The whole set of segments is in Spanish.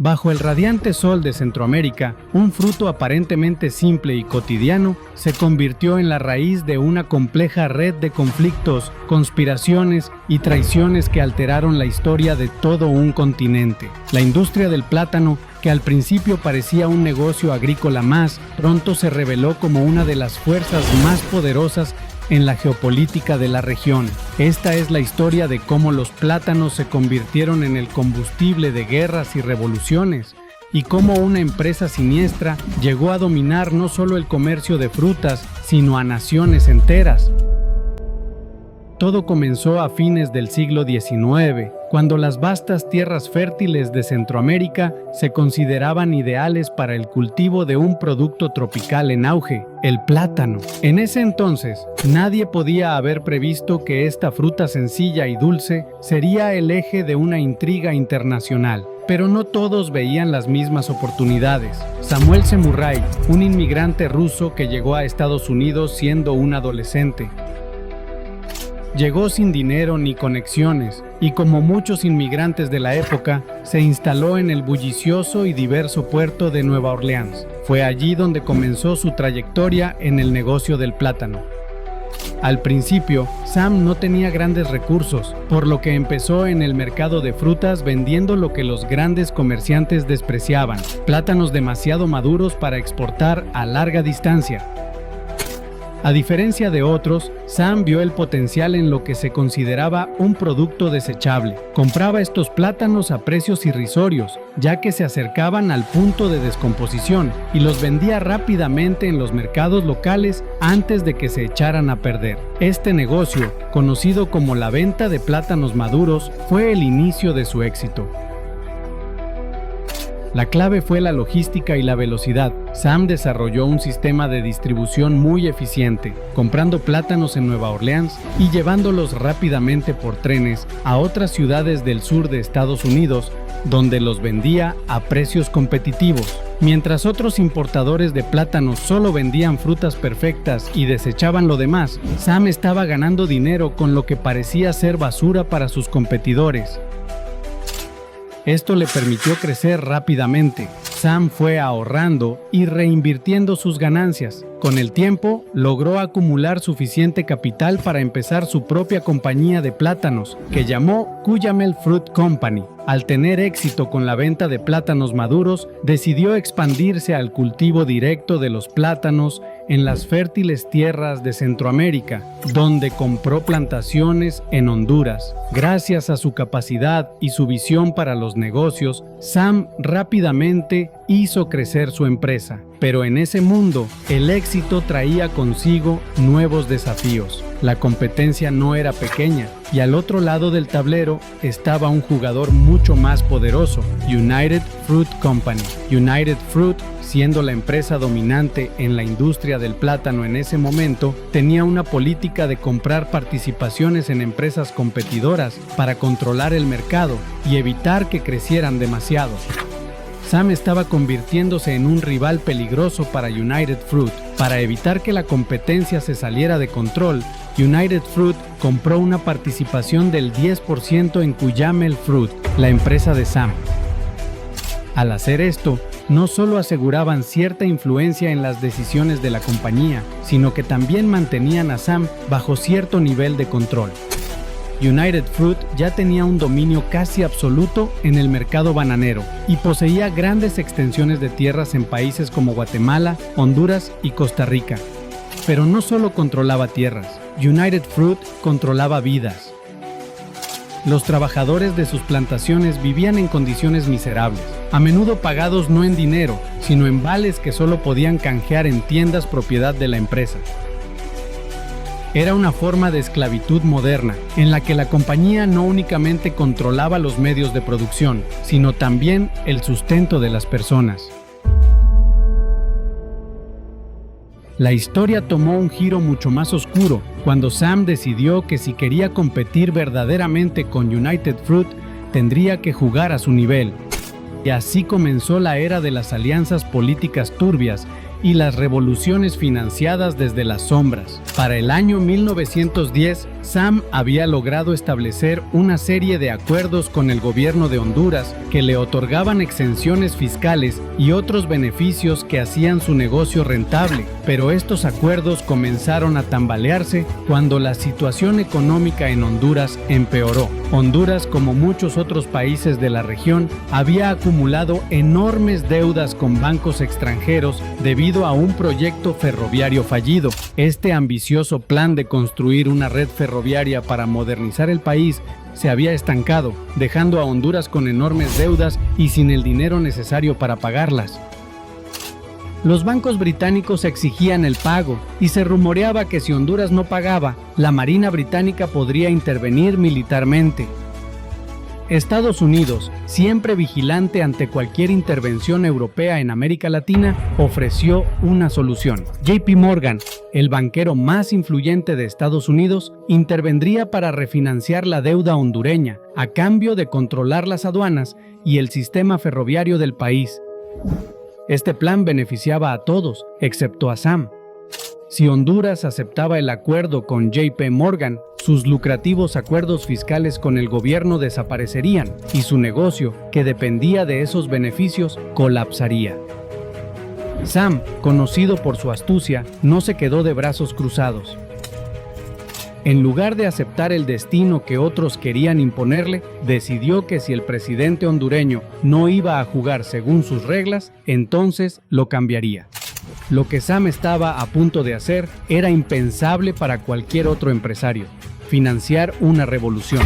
Bajo el radiante sol de Centroamérica, un fruto aparentemente simple y cotidiano se convirtió en la raíz de una compleja red de conflictos, conspiraciones y traiciones que alteraron la historia de todo un continente. La industria del plátano, que al principio parecía un negocio agrícola más, pronto se reveló como una de las fuerzas más poderosas en la geopolítica de la región. Esta es la historia de cómo los plátanos se convirtieron en el combustible de guerras y revoluciones, y cómo una empresa siniestra llegó a dominar no solo el comercio de frutas, sino a naciones enteras. Todo comenzó a fines del siglo XIX, cuando las vastas tierras fértiles de Centroamérica se consideraban ideales para el cultivo de un producto tropical en auge, el plátano. En ese entonces, nadie podía haber previsto que esta fruta sencilla y dulce sería el eje de una intriga internacional. Pero no todos veían las mismas oportunidades. Samuel Semurray, un inmigrante ruso que llegó a Estados Unidos siendo un adolescente, llegó sin dinero ni conexiones, y como muchos inmigrantes de la época, se instaló en el bullicioso y diverso puerto de Nueva Orleans. Fue allí donde comenzó su trayectoria en el negocio del plátano. Al principio, Sam no tenía grandes recursos, por lo que empezó en el mercado de frutas vendiendo lo que los grandes comerciantes despreciaban: plátanos demasiado maduros para exportar a larga distancia. A diferencia de otros, Sam vio el potencial en lo que se consideraba un producto desechable. Compraba estos plátanos a precios irrisorios, ya que se acercaban al punto de descomposición, y los vendía rápidamente en los mercados locales antes de que se echaran a perder. Este negocio, conocido como la venta de plátanos maduros, fue el inicio de su éxito. La clave fue la logística y la velocidad. Sam desarrolló un sistema de distribución muy eficiente, comprando plátanos en Nueva Orleans y llevándolos rápidamente por trenes a otras ciudades del sur de Estados Unidos, donde los vendía a precios competitivos. Mientras otros importadores de plátanos solo vendían frutas perfectas y desechaban lo demás, Sam estaba ganando dinero con lo que parecía ser basura para sus competidores. Esto le permitió crecer rápidamente. Sam fue ahorrando y reinvirtiendo sus ganancias. Con el tiempo, logró acumular suficiente capital para empezar su propia compañía de plátanos, que llamó Cuyamel Fruit Company. Al tener éxito con la venta de plátanos maduros, decidió expandirse al cultivo directo de los plátanos en las fértiles tierras de Centroamérica, donde compró plantaciones en Honduras. Gracias a su capacidad y su visión para los negocios, Sam rápidamente hizo crecer su empresa. Pero en ese mundo, el éxito traía consigo nuevos desafíos. La competencia no era pequeña, y al otro lado del tablero estaba un jugador mucho más poderoso: United Fruit Company. United Fruit, siendo la empresa dominante en la industria del plátano en ese momento, tenía una política de comprar participaciones en empresas competidoras para controlar el mercado y evitar que crecieran demasiado. Sam estaba convirtiéndose en un rival peligroso para United Fruit. Para evitar que la competencia se saliera de control, United Fruit compró una participación del 10% en Cuyamel Fruit, la empresa de Sam. Al hacer esto, no solo aseguraban cierta influencia en las decisiones de la compañía, sino que también mantenían a Sam bajo cierto nivel de control. United Fruit ya tenía un dominio casi absoluto en el mercado bananero y poseía grandes extensiones de tierras en países como Guatemala, Honduras y Costa Rica. Pero no solo controlaba tierras, United Fruit controlaba vidas. Los trabajadores de sus plantaciones vivían en condiciones miserables, a menudo pagados no en dinero, sino en vales que solo podían canjear en tiendas propiedad de la empresa. Era una forma de esclavitud moderna, en la que la compañía no únicamente controlaba los medios de producción, sino también el sustento de las personas. La historia tomó un giro mucho más oscuro cuando Sam decidió que si quería competir verdaderamente con United Fruit, tendría que jugar a su nivel. Y así comenzó la era de las alianzas políticas turbias, y las revoluciones financiadas desde las sombras. Para el año 1910, Sam había logrado establecer una serie de acuerdos con el gobierno de Honduras que le otorgaban exenciones fiscales y otros beneficios que hacían su negocio rentable, pero estos acuerdos comenzaron a tambalearse cuando la situación económica en Honduras empeoró. Honduras, como muchos otros países de la región, había acumulado enormes deudas con bancos extranjeros debido a un proyecto ferroviario fallido. Este ambicioso plan de construir una red ferroviaria para modernizar el país se había estancado, dejando a Honduras con enormes deudas y sin el dinero necesario para pagarlas. Los bancos británicos exigían el pago y se rumoreaba que si Honduras no pagaba, la Marina británica podría intervenir militarmente. Estados Unidos, siempre vigilante ante cualquier intervención europea en América Latina, ofreció una solución. JP Morgan, el banquero más influyente de Estados Unidos, intervendría para refinanciar la deuda hondureña, a cambio de controlar las aduanas y el sistema ferroviario del país. Este plan beneficiaba a todos, excepto a Sam. Si Honduras aceptaba el acuerdo con JP Morgan, sus lucrativos acuerdos fiscales con el gobierno desaparecerían y su negocio, que dependía de esos beneficios, colapsaría. Sam, conocido por su astucia, no se quedó de brazos cruzados. En lugar de aceptar el destino que otros querían imponerle, decidió que si el presidente hondureño no iba a jugar según sus reglas, entonces lo cambiaría. Lo que Sam estaba a punto de hacer era impensable para cualquier otro empresario: financiar una revolución.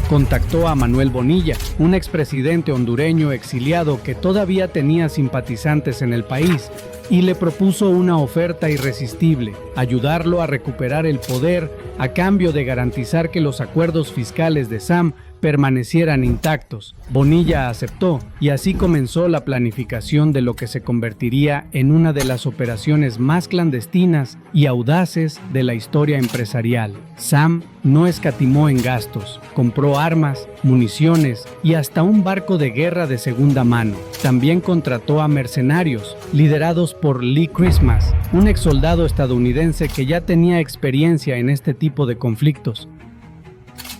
Contactó a Manuel Bonilla, un expresidente hondureño exiliado que todavía tenía simpatizantes en el país, y le propuso una oferta irresistible: ayudarlo a recuperar el poder a cambio de garantizar que los acuerdos fiscales de Sam permanecieran intactos. Bonilla aceptó, y así comenzó la planificación de lo que se convertiría en una de las operaciones más clandestinas y audaces de la historia empresarial. Sam no escatimó en gastos, compró armas, municiones y hasta un barco de guerra de segunda mano. También contrató a mercenarios, liderados por Lee Christmas, un exsoldado estadounidense que ya tenía experiencia en este tipo de conflictos.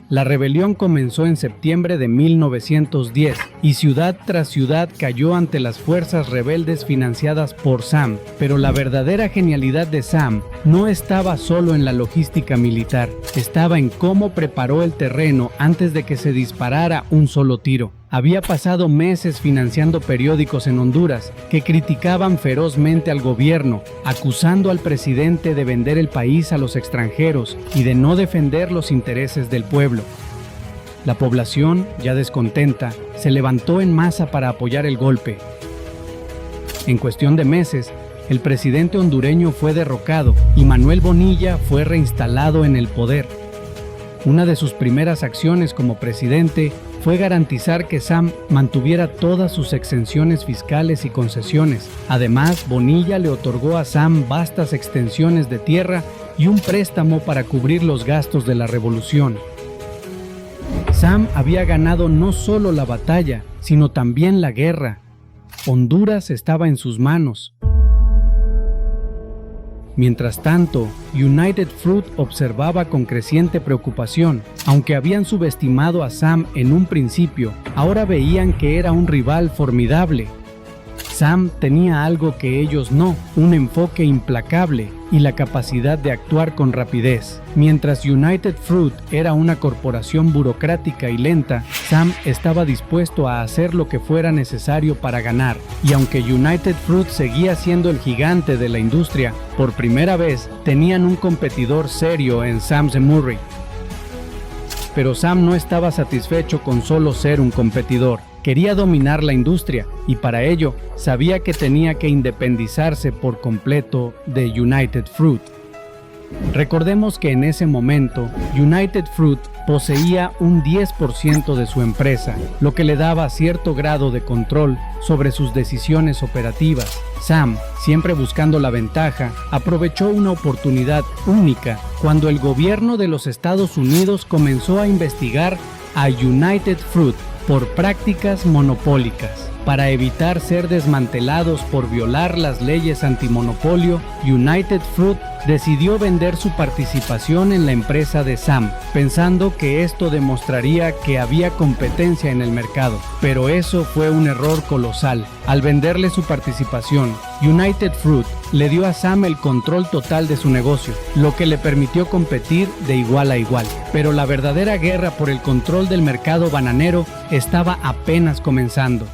La rebelión comenzó en septiembre de 1910 y ciudad tras ciudad cayó ante las fuerzas rebeldes financiadas por Sam. Pero la verdadera genialidad de Sam no estaba solo en la logística militar, estaba en cómo preparó el terreno antes de que se disparara un solo tiro. Había pasado meses financiando periódicos en Honduras que criticaban ferozmente al gobierno, acusando al presidente de vender el país a los extranjeros y de no defender los intereses del pueblo. La población, ya descontenta, se levantó en masa para apoyar el golpe. En cuestión de meses, el presidente hondureño fue derrocado y Manuel Bonilla fue reinstalado en el poder. Una de sus primeras acciones como presidente fue garantizar que Sam mantuviera todas sus exenciones fiscales y concesiones. Además, Bonilla le otorgó a Sam vastas extensiones de tierra y un préstamo para cubrir los gastos de la revolución. Sam había ganado no solo la batalla, sino también la guerra. Honduras estaba en sus manos. Mientras tanto, United Fruit observaba con creciente preocupación. Aunque habían subestimado a Sam en un principio, ahora veían que era un rival formidable. Sam tenía algo que ellos no: un enfoque implacable y la capacidad de actuar con rapidez. Mientras United Fruit era una corporación burocrática y lenta, Sam estaba dispuesto a hacer lo que fuera necesario para ganar. Y aunque United Fruit seguía siendo el gigante de la industria, por primera vez tenían un competidor serio en Sam Zemurray. Pero Sam no estaba satisfecho con solo ser un competidor. Quería dominar la industria y para ello sabía que tenía que independizarse por completo de United Fruit. Recordemos que en ese momento United Fruit poseía un 10% de su empresa, lo que le daba cierto grado de control sobre sus decisiones operativas. Sam, siempre buscando la ventaja, aprovechó una oportunidad única cuando el gobierno de los Estados Unidos comenzó a investigar a United Fruit por prácticas monopólicas. Para evitar ser desmantelados por violar las leyes antimonopolio, United Fruit decidió vender su participación en la empresa de Sam, pensando que esto demostraría que había competencia en el mercado. Pero eso fue un error colosal. Al venderle su participación, United Fruit le dio a Sam el control total de su negocio, lo que le permitió competir de igual a igual. Pero la verdadera guerra por el control del mercado bananero estaba apenas comenzando.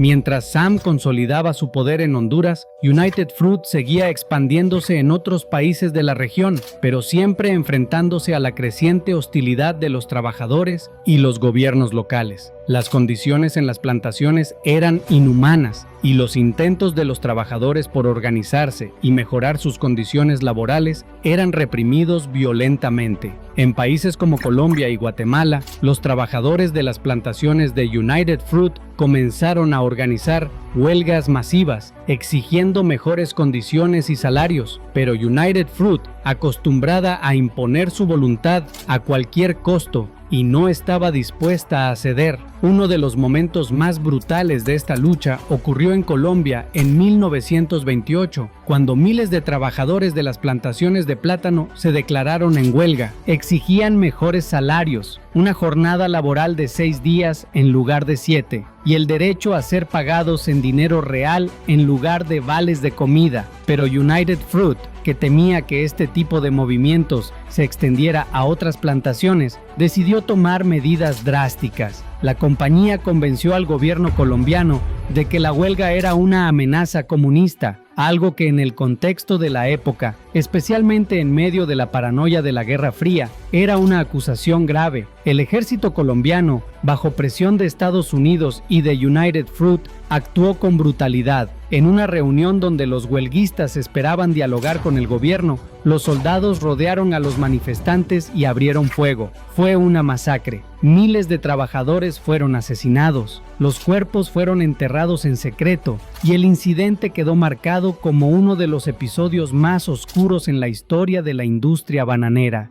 Mientras Sam consolidaba su poder en Honduras, United Fruit seguía expandiéndose en otros países de la región, pero siempre enfrentándose a la creciente hostilidad de los trabajadores y los gobiernos locales. Las condiciones en las plantaciones eran inhumanas y los intentos de los trabajadores por organizarse y mejorar sus condiciones laborales eran reprimidos violentamente. En países como Colombia y Guatemala, los trabajadores de las plantaciones de United Fruit comenzaron a organizar huelgas masivas, exigiendo mejores condiciones y salarios, pero United Fruit, acostumbrada a imponer su voluntad a cualquier costo, y no estaba dispuesta a ceder. Uno de los momentos más brutales de esta lucha ocurrió en Colombia en 1928, cuando miles de trabajadores de las plantaciones de plátano se declararon en huelga. Exigían mejores salarios, una jornada laboral de 6 días en lugar de 7, y el derecho a ser pagados en dinero real en lugar de vales de comida. Pero United Fruit, que temía que este tipo de movimientos se extendiera a otras plantaciones, decidió tomar medidas drásticas. La compañía convenció al gobierno colombiano de que la huelga era una amenaza comunista, algo que en el contexto de la época, especialmente en medio de la paranoia de la Guerra Fría, era una acusación grave. El ejército colombiano, bajo presión de Estados Unidos y de United Fruit, actuó con brutalidad. En una reunión donde los huelguistas esperaban dialogar con el gobierno, los soldados rodearon a los manifestantes y abrieron fuego. Fue una masacre. Miles de trabajadores fueron asesinados. Los cuerpos fueron enterrados en secreto y el incidente quedó marcado como uno de los episodios más oscuros en la historia de la industria bananera.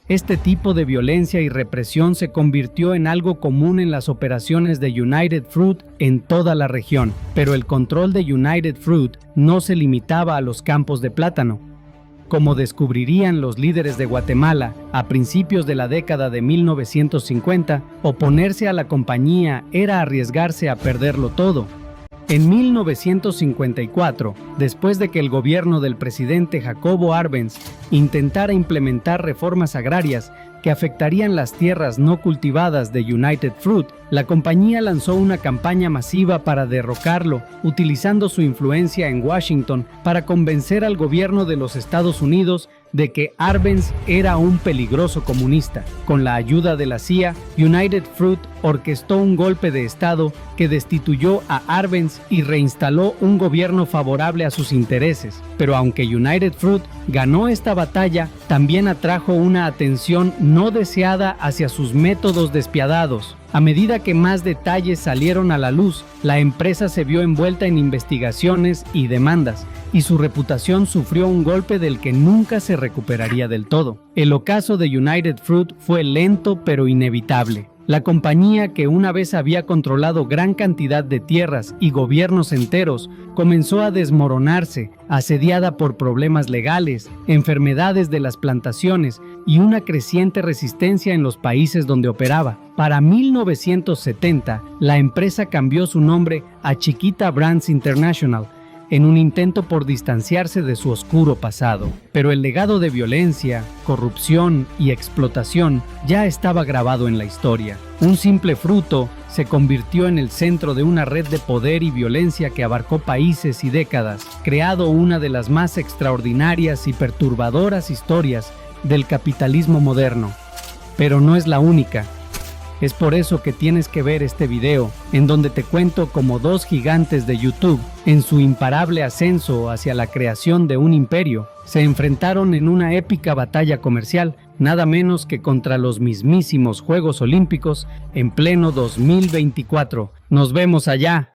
Este tipo de violencia y represión se convirtió en algo común en las operaciones de United Fruit en toda la región, pero el control de United Fruit no se limitaba a los campos de plátano. Como descubrirían los líderes de Guatemala a principios de la década de 1950, oponerse a la compañía era arriesgarse a perderlo todo. En 1954, después de que el gobierno del presidente Jacobo Arbenz intentara implementar reformas agrarias que afectarían las tierras no cultivadas de United Fruit, la compañía lanzó una campaña masiva para derrocarlo, utilizando su influencia en Washington para convencer al gobierno de los Estados Unidos de que Arbenz era un peligroso comunista. Con la ayuda de la CIA, United Fruit orquestó un golpe de Estado que destituyó a Arbenz y reinstaló un gobierno favorable a sus intereses. Pero aunque United Fruit ganó esta batalla, también atrajo una atención no deseada hacia sus métodos despiadados. A medida que más detalles salieron a la luz, la empresa se vio envuelta en investigaciones y demandas, y su reputación sufrió un golpe del que nunca se recuperaría del todo. El ocaso de United Fruit fue lento pero inevitable. La compañía, que una vez había controlado gran cantidad de tierras y gobiernos enteros, comenzó a desmoronarse, asediada por problemas legales, enfermedades de las plantaciones y una creciente resistencia en los países donde operaba. Para 1970, la empresa cambió su nombre a Chiquita Brands International, en un intento por distanciarse de su oscuro pasado. Pero el legado de violencia, corrupción y explotación ya estaba grabado en la historia. Un simple fruto se convirtió en el centro de una red de poder y violencia que abarcó países y décadas, creando una de las más extraordinarias y perturbadoras historias del capitalismo moderno. Pero no es la única. Es por eso que tienes que ver este video, en donde te cuento cómo dos gigantes de YouTube, en su imparable ascenso hacia la creación de un imperio, se enfrentaron en una épica batalla comercial, nada menos que contra los mismísimos Juegos Olímpicos en pleno 2024. ¡Nos vemos allá!